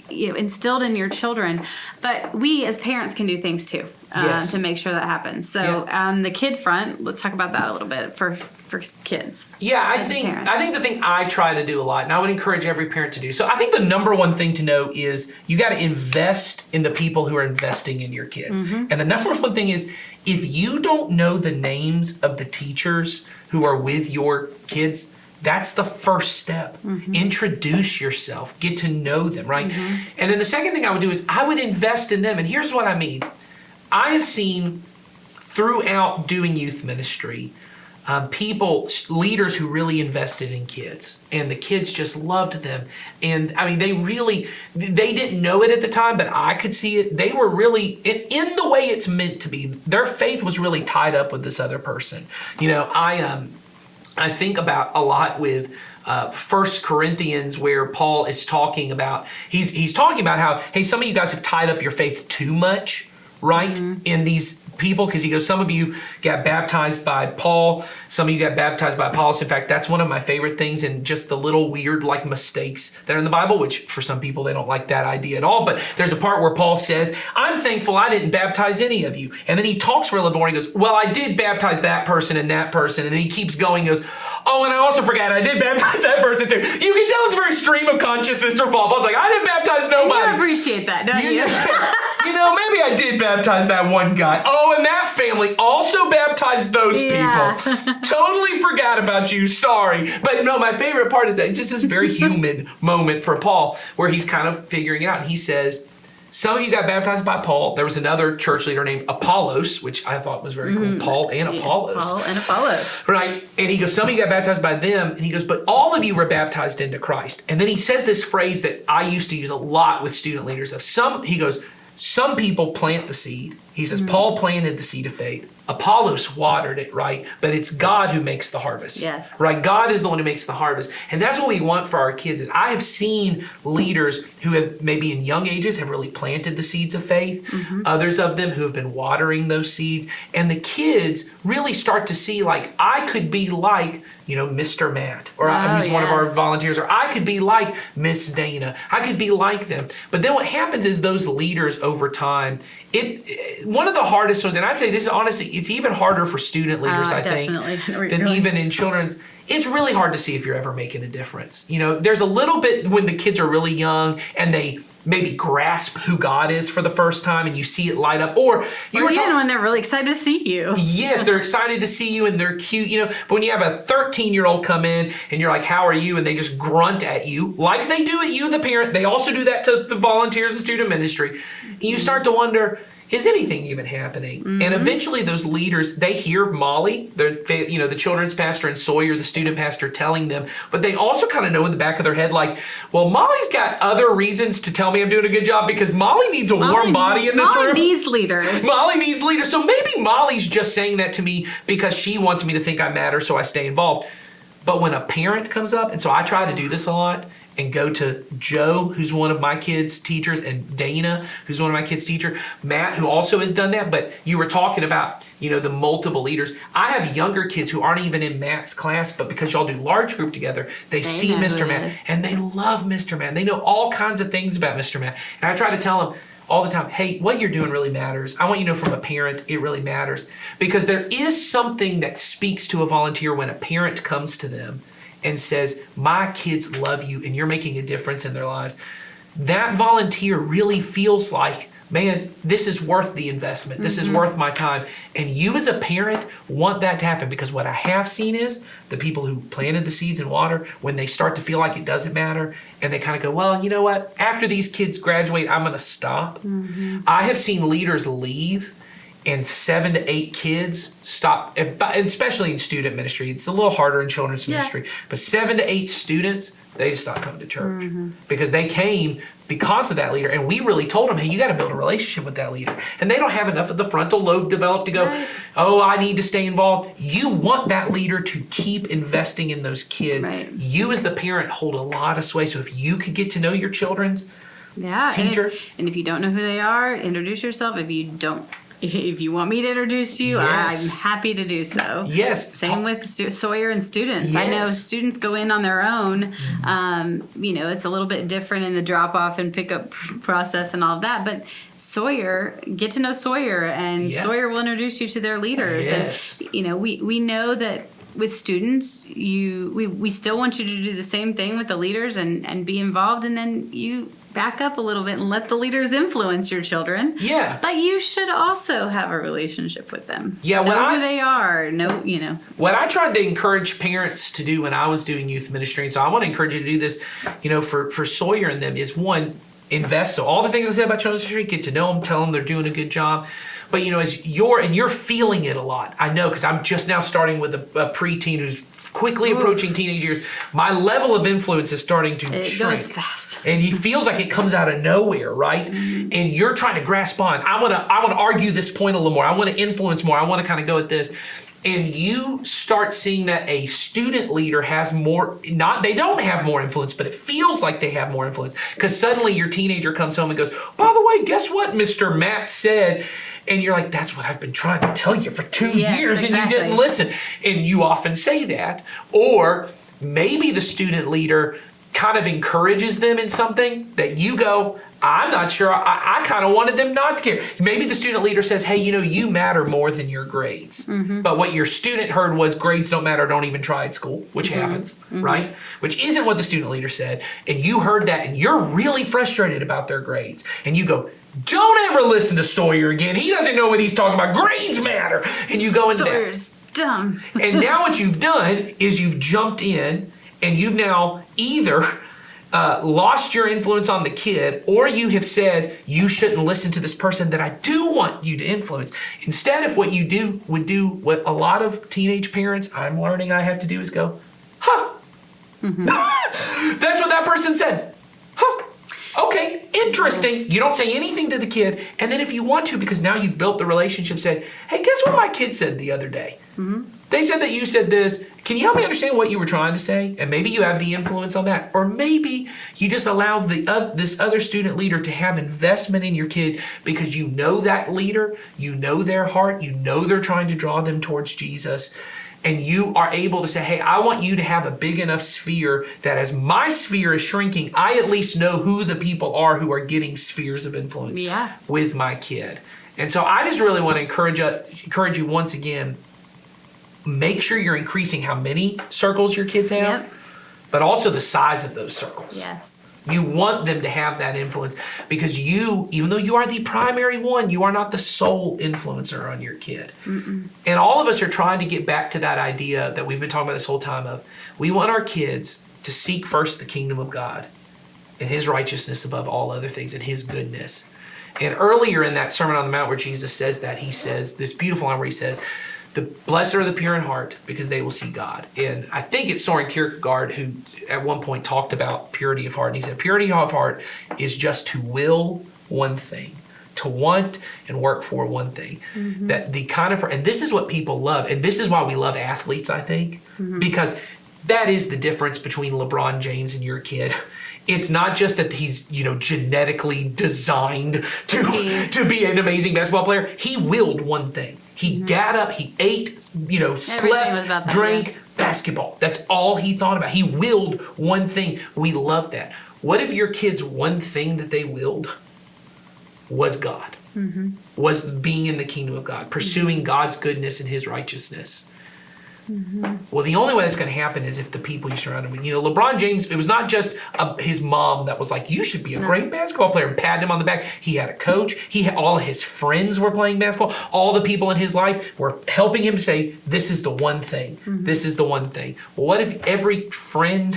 instilled in your children. But we as parents can do things too Yes. to make sure that happens. So on the kid front, let's talk about that a little bit for kids. Yeah, I as a think parent. the thing I try to do a lot, and I would encourage every parent to do. So I think the number one thing to know is you got to invest in the people who are investing in your kids. And the number one thing is, if you don't know the names of the teachers who are with your kids, that's the first step. Introduce yourself, get to know them, right? And then the second thing I would do is I would invest in them. And here's what I mean. I have seen throughout doing youth ministry, leaders who really invested in kids, and the kids just loved them. And I mean, they didn't know it at the time, but I could see it. They were really, in the way it's meant to be, their faith was really tied up with this other person. I think about a lot with 1 Corinthians, where Paul is talking about, he's talking about how, hey, some of you guys have tied up your faith too much, right? In these people, because he goes, some of you got baptized by Paul, some of you got baptized by Apollos. In fact, that's one of my favorite things, and just the little weird mistakes that are in the Bible, which for some people, they don't like that idea at all. But there's a part where Paul says, I'm thankful I didn't baptize any of you. And then he talks for a little bit more, and he goes, well, I did baptize that person and that person. And then he keeps going, he goes, oh, and I also forgot I did baptize that person too. You can tell it's very stream of consciousness for Paul. Paul's like, I didn't baptize nobody. You appreciate that, don't you? Maybe I did baptize that one guy. Oh, and that family also baptized those people. Totally forgot about you. Sorry. But no, my favorite part is that it's just this very human moment for Paul where he's kind of figuring it out. And he says, some of you got baptized by Paul. There was another church leader named Apollos, which I thought was very cool. Paul and Apollos. Paul and Apollos. Right. And he goes, some of you got baptized by them. And he goes, but all of you were baptized into Christ. And then he says this phrase that I used to use a lot with student leaders. He goes, some people plant the seed He says, Paul planted the seed of faith. Apollos watered it, right? But it's God who makes the harvest. Yes. Right? God is the one who makes the harvest. And that's what we want for our kids. Is I have seen leaders who have maybe in young ages have really planted the seeds of faith. Others of them who have been watering those seeds. And the kids really start to see, like, I could be like, Mr. Matt, or who's one of our volunteers, or I could be like Miss Dana. I could be like them. But then what happens is those leaders over time, one of the hardest ones, and I'd say this is honestly, it's even harder for student leaders, I think, than even in children's. It's really hard to see if you're ever making a difference. There's a little bit when the kids are really young and they maybe grasp who God is for the first time and you see it light up. Or even when they're really excited to see you. Yeah, they're excited to see you and they're cute, But when you have a 13-year-old come in and you're like, how are you? And they just grunt at you like they do at you, the parent. They also do that to the volunteers and student ministry. And you start to wonder, is anything even happening? And eventually those leaders, they hear Molly, the children's pastor, and Sawyer, the student pastor, telling them, but they also kind of know in the back of their head, like, well, Molly's got other reasons to tell me I'm doing a good job because Molly needs a warm body in this room. Molly needs leaders. Molly needs leaders. So maybe Molly's just saying that to me because she wants me to think I matter, so I stay involved. But when a parent comes up, and so I try to do this a lot, and go to Joe, who's one of my kids' teachers, and Dana, who's one of my kids' teachers, Matt, who also has done that. But you were talking about, the multiple leaders. I have younger kids who aren't even in Matt's class, but because y'all do large group together, they see Mr. Matt, and they love Mr. Matt. They know all kinds of things about Mr. Matt. And I try to tell them all the time, hey, what you're doing really matters. I want you to know from a parent, it really matters. Because there is something that speaks to a volunteer when a parent comes to them and says, my kids love you and you're making a difference in their lives. That volunteer really feels like, man, this is worth the investment. This is worth my time. And you as a parent want that to happen, because what I have seen is the people who planted the seeds in water, when they start to feel like it doesn't matter and they kind of go, well, you know what? After these kids graduate, I'm going to stop. I have seen leaders leave and 7 to 8 kids stop, especially in student ministry. It's a little harder in children's ministry, but 7 to 8 students, they just stopped coming to church because they came because of that leader. And we really told them, hey, you got to build a relationship with that leader. And they don't have enough of the frontal lobe developed to go, oh, I need to stay involved. You want that leader to keep investing in those kids. You as the parent hold a lot of sway. So if you could get to know your children's teacher. And if you don't know who they are, introduce yourself. If you want me to introduce you, I'm happy to do so. Yes. Same with Sawyer and students. I know students go in on their own. It's a little bit different in the drop-off and pickup process and all of that. But Sawyer, get to know Sawyer, and Sawyer will introduce you to their leaders. Yes. And, we know that with students, we still want you to do the same thing with the leaders and be involved, and then you back up a little bit and let the leaders influence your children. Yeah. But you should also have a relationship with them. Yeah, know who they are. What I tried to encourage parents to do when I was doing youth ministry, and so I want to encourage you to do this, for Sawyer and them, is one, invest. So all the things I said about children's ministry, get to know them, tell them they're doing a good job. But as you're feeling it a lot. I know, because I'm just now starting with a preteen who's quickly approaching teenage years. My level of influence is starting to shrink. It goes fast. And he feels like it comes out of nowhere, right? And you're trying to grasp on. I want to argue this point a little more. I want to influence more. I want to kind of go at this. And you start seeing that a student leader has more, they don't have more influence, but it feels like they have more influence. Because suddenly your teenager comes home and goes, by the way, guess what Mr. Matt said? And you're like, that's what I've been trying to tell you for 2 years, and you didn't listen. And you often say that. Or maybe the student leader kind of encourages them in something that you go, I'm not sure. I kind of wanted them not to care. Maybe the student leader says, hey, you matter more than your grades. But what your student heard was grades don't matter, don't even try at school, which happens, right? Which isn't what the student leader said. And you heard that, and you're really frustrated about their grades. And you go, don't ever listen to Sawyer again. He doesn't know what he's talking about. Grades matter. And you go into Sawyer's dumb. And now what you've done is you've jumped in, and you've now either lost your influence on the kid, or you have said, you shouldn't listen to this person that I do want you to influence. Instead of what you would do, what a lot of teenage parents I'm learning I have to do is go, huh. That's what that person said. Huh. Okay, Interesting. You don't say anything to the kid. And then if you want to, because now you've built the relationship, say, hey, guess what my kid said the other day? They said that you said this. Can you help me understand what you were trying to say? And maybe you have the influence on that. Or maybe you just allow this other student leader to have investment in your kid because you know that leader, you know their heart, you know they're trying to draw them towards Jesus. And you are able to say, hey, I want you to have a big enough sphere that as my sphere is shrinking, I at least know who the people are who are getting spheres of influence with my kid. And so I just really want to encourage you once again, make sure you're increasing how many circles your kids have, but also the size of those circles. Yes. You want them to have that influence because you, even though you are the primary one, you are not the sole influencer on your kid. And all of us are trying to get back to that idea that we've been talking about this whole time of we want our kids to seek first the kingdom of God and his righteousness above all other things and his goodness. And earlier in that Sermon on the Mount where Jesus says that, he says this beautiful line where he says, the blessed are the pure in heart because they will see God. And I think it's Soren Kierkegaard who at one point talked about purity of heart. And he said, purity of heart is just to will one thing, to want and work for one thing. That the kind of, and this is what people love. And this is why we love athletes, I think, because that is the difference between LeBron James and your kid. It's not just that he's, genetically designed to be an amazing basketball player. He willed one thing. He got up, he ate, slept, drank, basketball. That's all he thought about. He willed one thing. We love that. What if your kids' one thing that they willed was God? Was being in the kingdom of God, pursuing God's goodness and his righteousness? Well, the only way that's going to happen is if the people you surround him with. LeBron James, it was not just his mom that was like, you should be a great basketball player and patted him on the back. He had a coach. All of his friends were playing basketball. All the people in his life were helping him say, this is the one thing. This is the one thing. Well, what if every friend,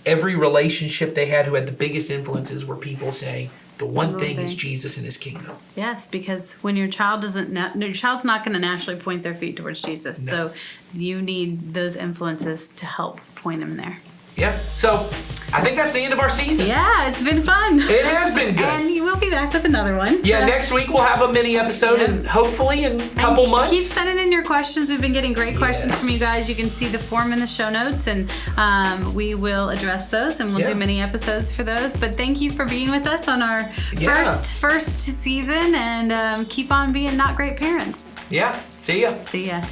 every relationship they had who had the biggest influences were people saying, the one thing is Jesus and his kingdom. Yes, because when your child your child's not going to naturally point their feet towards Jesus. No. So you need those influences to help point them there. Yeah. So I think that's the end of our season. Yeah, it's been fun. It has been good. And you will be back with another one. Yeah, next week we'll have a mini episode and hopefully in a couple months. Keep sending in your questions. We've been getting great questions from you guys. You can see the form in the show notes and we will address those and we'll do mini episodes for those. But thank you for being with us on our first season and keep on being not great parents. Yeah. See ya. See ya.